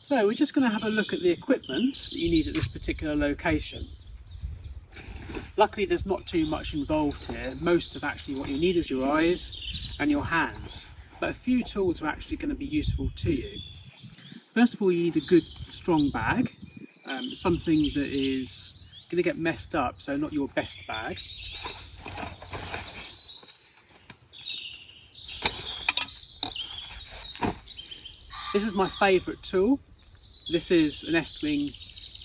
So we're just going to have a look at the equipment that you need at this particular location. Luckily there's not too much involved here. Most of actually what you need is your eyes and your hands, but a few tools are actually going to be useful to you. First of all, you need a good strong bag, something that is going to get messed up, so not your best bag. This is my favourite tool. This is an Estling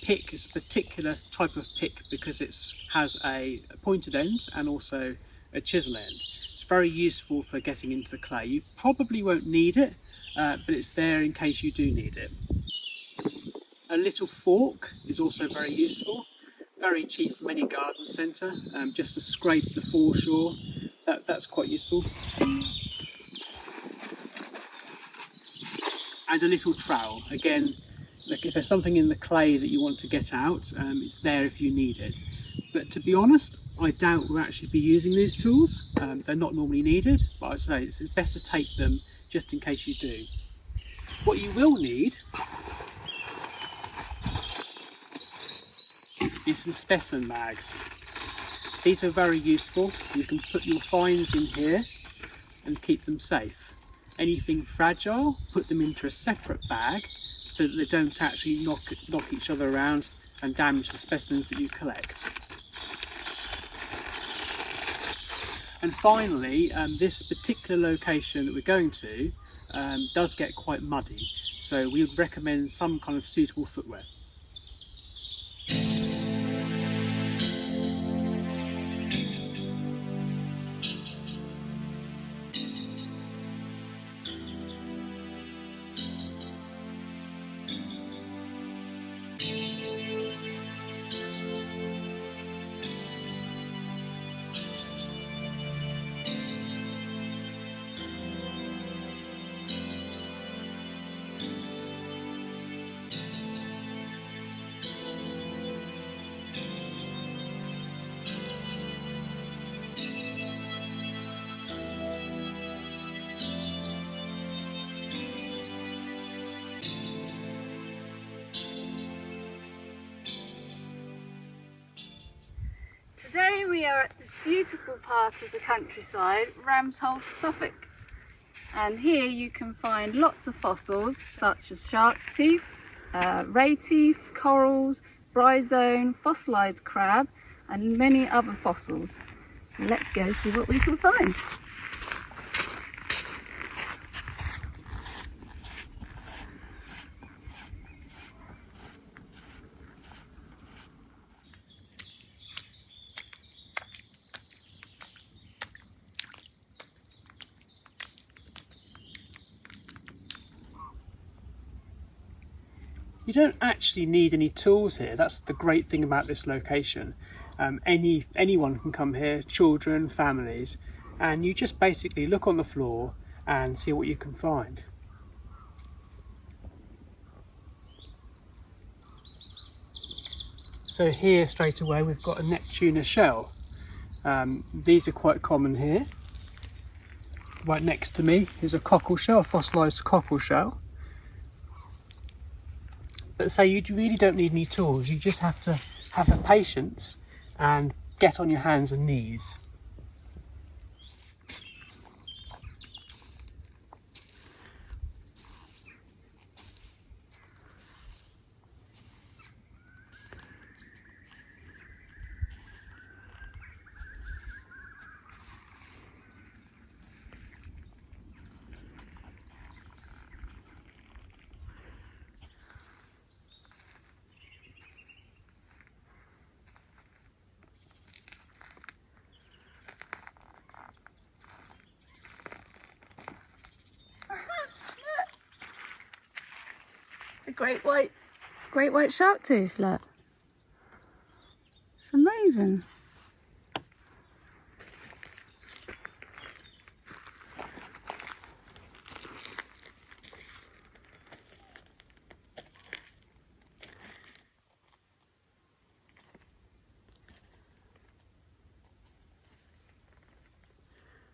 pick. It's a particular type of pick because it has a pointed end and also a chisel end. It's very useful for getting into the clay. You probably won't need it, but it's there in case you do need it. A little fork is also very useful. Very cheap from any garden centre, just to scrape the foreshore. That's quite useful. And a little trowel. Again, look, if there's something in the clay that you want to get out, it's there if you need it. But to be honest, I doubt we'll actually be using these tools. They're not normally needed, but I'd say it's best to take them just in case you do. What you will need is some specimen bags. These are very useful. You can put your finds in here and keep them safe. Anything fragile, put them into a separate bag so that they don't actually knock each other around and damage the specimens that you collect. And finally, this particular location that we're going to does get quite muddy, so we would recommend some kind of suitable footwear. Today we are at this beautiful part of the countryside, Ramsholt, Suffolk, and here you can find lots of fossils such as shark's teeth, ray teeth, corals, bryozoan, fossilised crab and many other fossils. So let's go see what we can find. You don't actually need any tools here. That's the great thing about this location. Anyone can come here, children, families, and you just basically look on the floor and see what you can find. So here straight away we've got a neck tuna shell. These are quite common here. Right next to me is a cockle shell, a fossilised cockle shell. But so you really don't need any tools, you just have to have the patience and get on your hands and knees. A great white shark tooth, look. It's amazing.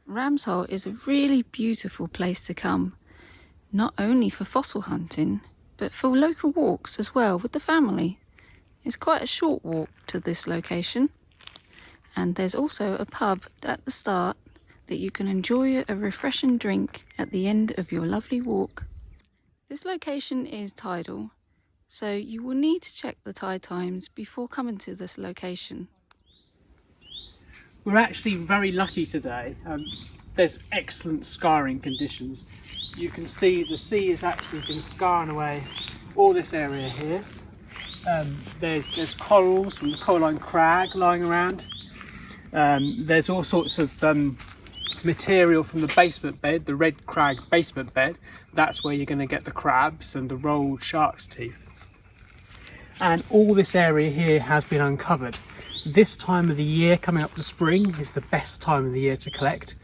Ramsholt is a really beautiful place to come, not only for fossil hunting, but for local walks as well with the family. It's quite a short walk to this location, and there's also a pub at the start that you can enjoy a refreshing drink at the end of your lovely walk. This location is tidal, so you will need to check the tide times before coming to this location. We're actually very lucky today. There's excellent scarring conditions. You can see the sea has actually been scarring away all this area here. There's corals from the Coralline crag lying around. There's all sorts of material from the basement bed, the Red Crag basement bed. That's where you're going to get the crabs and the rolled shark's teeth. And all this area here has been uncovered. This time of the year, coming up to spring, is the best time of the year to collect.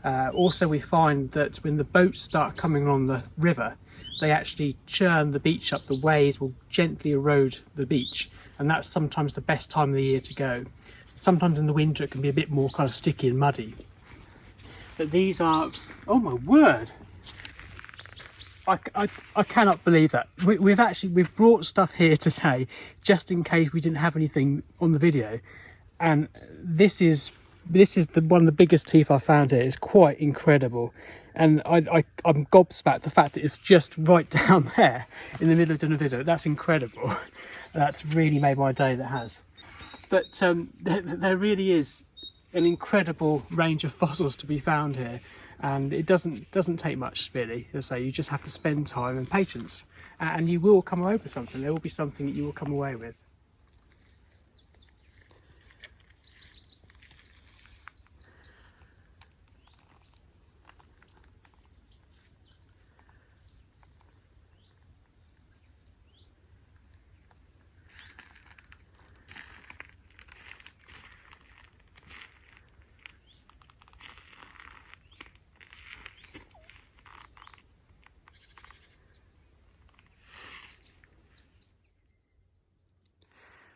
Also, we find that when the boats start coming on the river, they actually churn the beach up. The waves will gently erode the beach, and that's sometimes the best time of the year to go. Sometimes in the winter it can be a bit more kind of sticky and muddy. But these are, oh my word, I cannot believe that. We've brought stuff here today just in case we didn't have anything on the video, and this is one of the biggest teeth I found here. It's quite incredible, and I'm gobsmacked the fact that it's just right down there in the middle of doing a video. That's incredible. That's really made my day, that has. But there really is an incredible range of fossils to be found here, and it doesn't take much really. As I say, you just have to spend time and patience, and you will come away with something. There will be something that you will come away with.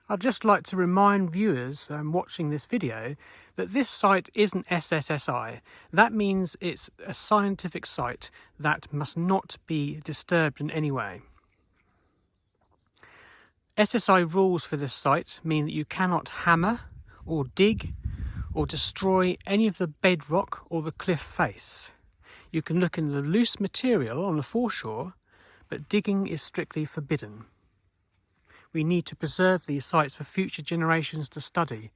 I'd just like to remind viewers watching this video that this site isn't SSSI. That means it's a scientific site that must not be disturbed in any way. SSI rules for this site mean that you cannot hammer or dig or destroy any of the bedrock or the cliff face. You can look in the loose material on the foreshore, but digging is strictly forbidden. We need to preserve these sites for future generations to study,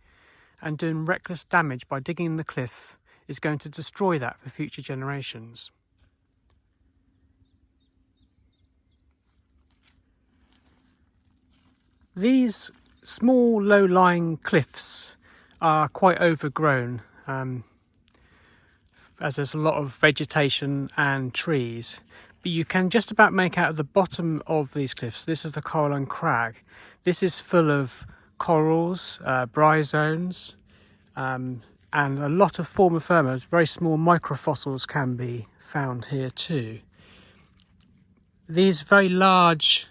and doing reckless damage by digging in the cliff is going to destroy that for future generations. These small low-lying cliffs are quite overgrown, as there's a lot of vegetation and trees. But you can just about make out at the bottom of these cliffs. This is the Coralline crag. This is full of corals, bryozoans, and a lot of forma firma. Very small microfossils can be found here too. These very large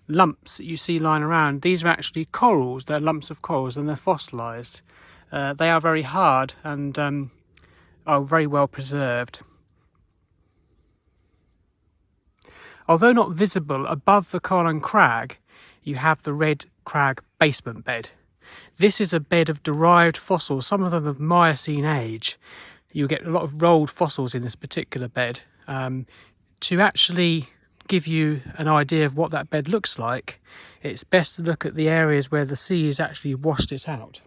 lumps that you see lying around, these are actually corals. They're lumps of corals and they're fossilised. They are very hard and are very well preserved. Although not visible above the Coralline crag, you have the Red Crag basement bed. This is a bed of derived fossils, some of them of Miocene age. You get a lot of rolled fossils in this particular bed. To actually give you an idea of what that bed looks like, it's best to look at the areas where the sea has actually washed it out.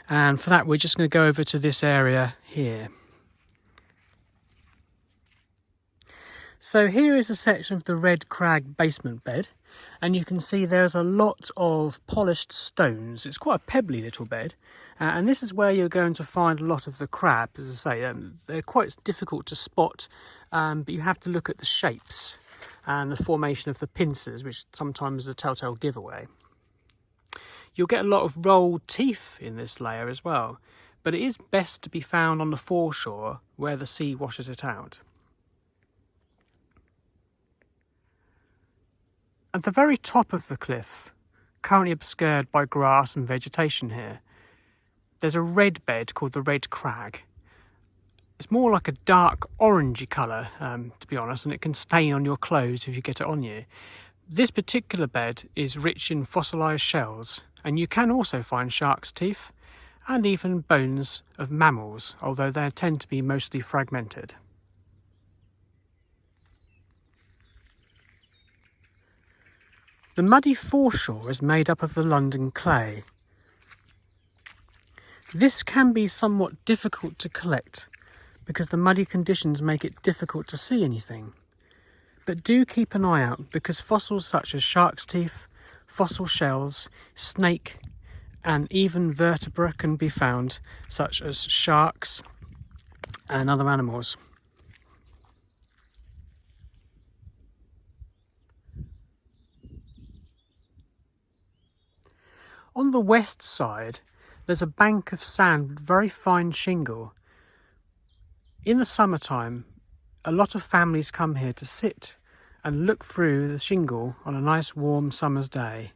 And for that, we're just going to go over to this area here. So here is a section of the Red Crag basement bed, and you can see there's a lot of polished stones. It's quite a pebbly little bed, and this is where you're going to find a lot of the crabs. As I say, they're quite difficult to spot, but you have to look at the shapes and the formation of the pincers, which sometimes is a telltale giveaway. You'll get a lot of rolled teeth in this layer as well, but it is best to be found on the foreshore where the sea washes it out. At the very top of the cliff, currently obscured by grass and vegetation here, there's a red bed called the Red Crag. It's more like a dark orangey colour, to be honest, and it can stain on your clothes if you get it on you. This particular bed is rich in fossilised shells, and you can also find shark's teeth and even bones of mammals, although they tend to be mostly fragmented. The muddy foreshore is made up of the London clay. This can be somewhat difficult to collect because the muddy conditions make it difficult to see anything. But do keep an eye out because fossils such as shark's teeth, fossil shells, snake and even vertebrae can be found, such as sharks and other animals. On the west side, there's a bank of sand with very fine shingle. In the summertime, a lot of families come here to sit and look through the shingle on a nice warm summer's day.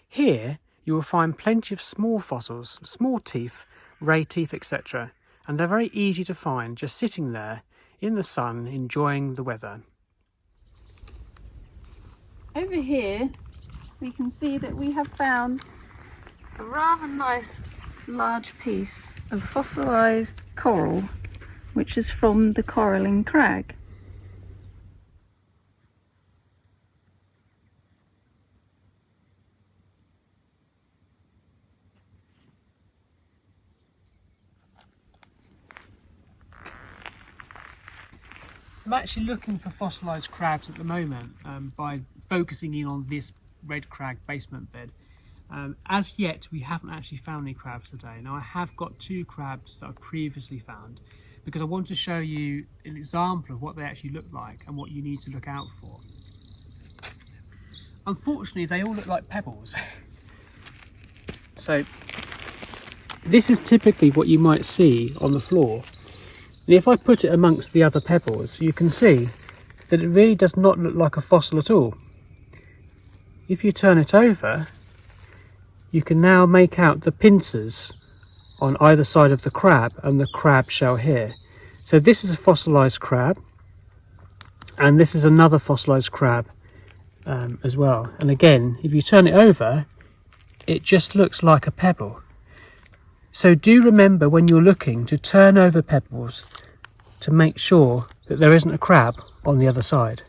Here, you will find plenty of small fossils, small teeth, ray teeth, etc. And they're very easy to find, just sitting there in the sun, enjoying the weather. Over here, we can see that we have found a rather nice large piece of fossilised coral, which is from the Coralline crag. I'm actually looking for fossilised crabs at the moment by focusing in on this Red Crag basement bed. As yet, we haven't actually found any crabs today. Now, I have got 2 crabs that I've previously found because I want to show you an example of what they actually look like and what you need to look out for. Unfortunately, they all look like pebbles. So, this is typically what you might see on the floor. And if I put it amongst the other pebbles, you can see that it really does not look like a fossil at all. If you turn it over, you can now make out the pincers on either side of the crab and the crab shell here. So this is a fossilised crab, and this is another fossilised crab as well. And again, if you turn it over, it just looks like a pebble. So do remember when you're looking to turn over pebbles to make sure that there isn't a crab on the other side.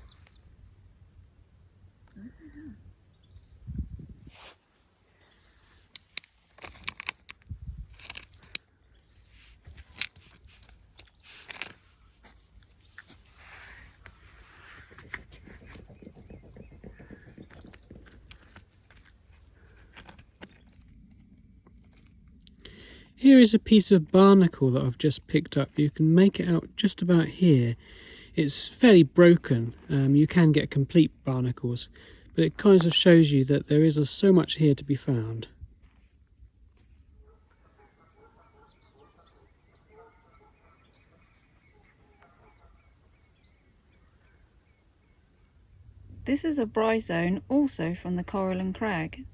Here is a piece of barnacle that I've just picked up. You can make it out just about here. It's fairly broken. You can get complete barnacles, but it kind of shows you that there is so much here to be found. This is a bryozoan also from the Coralline crag.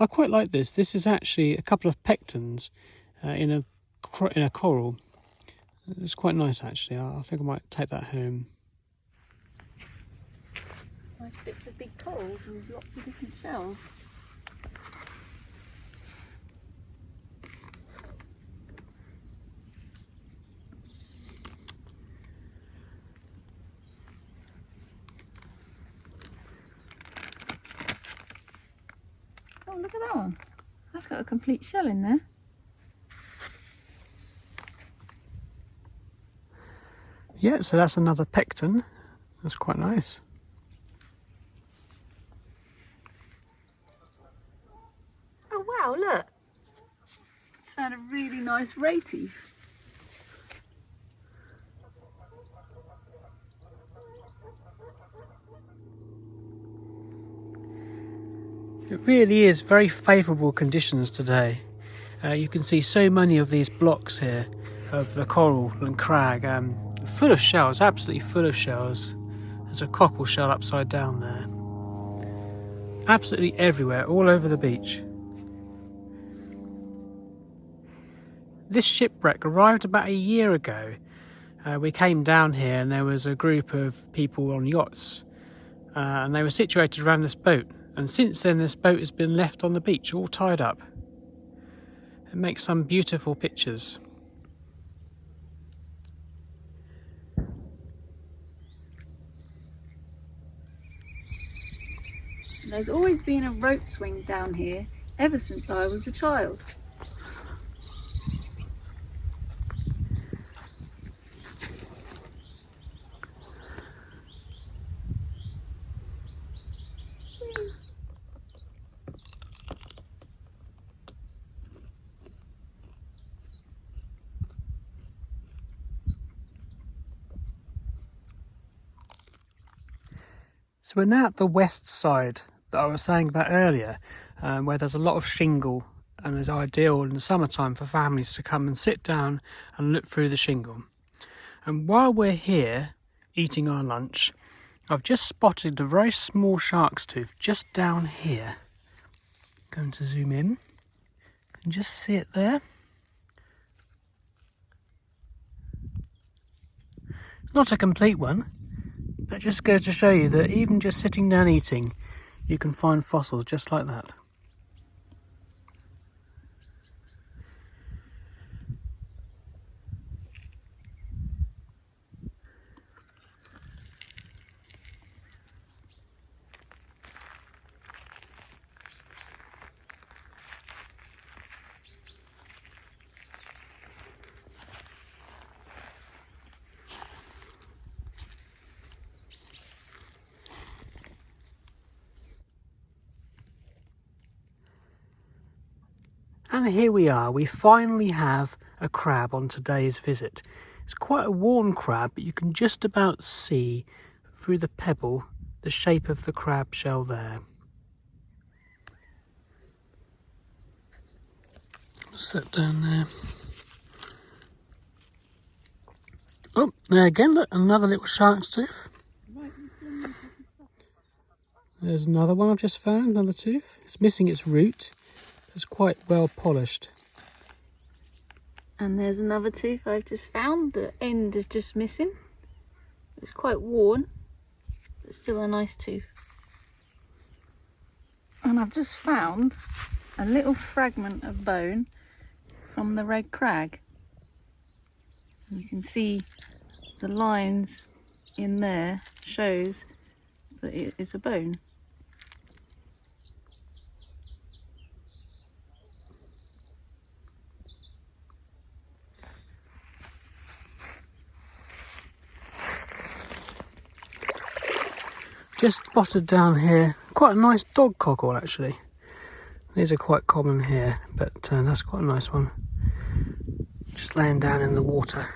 I quite like this. This is actually a couple of pectins in a coral. It's quite nice actually. I think I might take that home. Nice bits of big corals with lots of different shells. Oh, look at that one. That's got a complete shell in there. Yeah, so that's another pectin. That's quite nice. Oh wow, look. It's found a really nice ray teeth. It really is very favourable conditions today. You can see so many of these blocks here of the coral and crag, full of shells, absolutely full of shells. There's a cockle shell upside down there. Absolutely everywhere, all over the beach. This shipwreck arrived about a year ago. We came down here and there was a group of people on yachts, and they were situated around this boat. And since then this boat has been left on the beach, all tied up. It makes some beautiful pictures. There's always been a rope swing down here ever since I was a child. So we're now at the west side that I was saying about earlier, where there's a lot of shingle and is ideal in the summertime for families to come and sit down and look through the shingle. And while we're here eating our lunch, I've just spotted a very small shark's tooth just down here. Going to zoom in. You can just see it there. It's not a complete one. That just goes to show you that even just sitting down eating, you can find fossils just like that. And here we are, we finally have a crab on today's visit. It's quite a worn crab, but you can just about see through the pebble the shape of the crab shell there. Set down there. Oh, there again, look, another little shark's tooth. There's another one I've just found, another tooth. It's missing its root. It's quite well polished. And there's another tooth I've just found. The end is just missing. It's quite worn, but still a nice tooth. And I've just found a little fragment of bone from the Red Crag. You can see the lines in there shows that it is a bone. Just spotted down here, quite a nice dog cockle actually. These are quite common here, but that's quite a nice one. Just laying down in the water.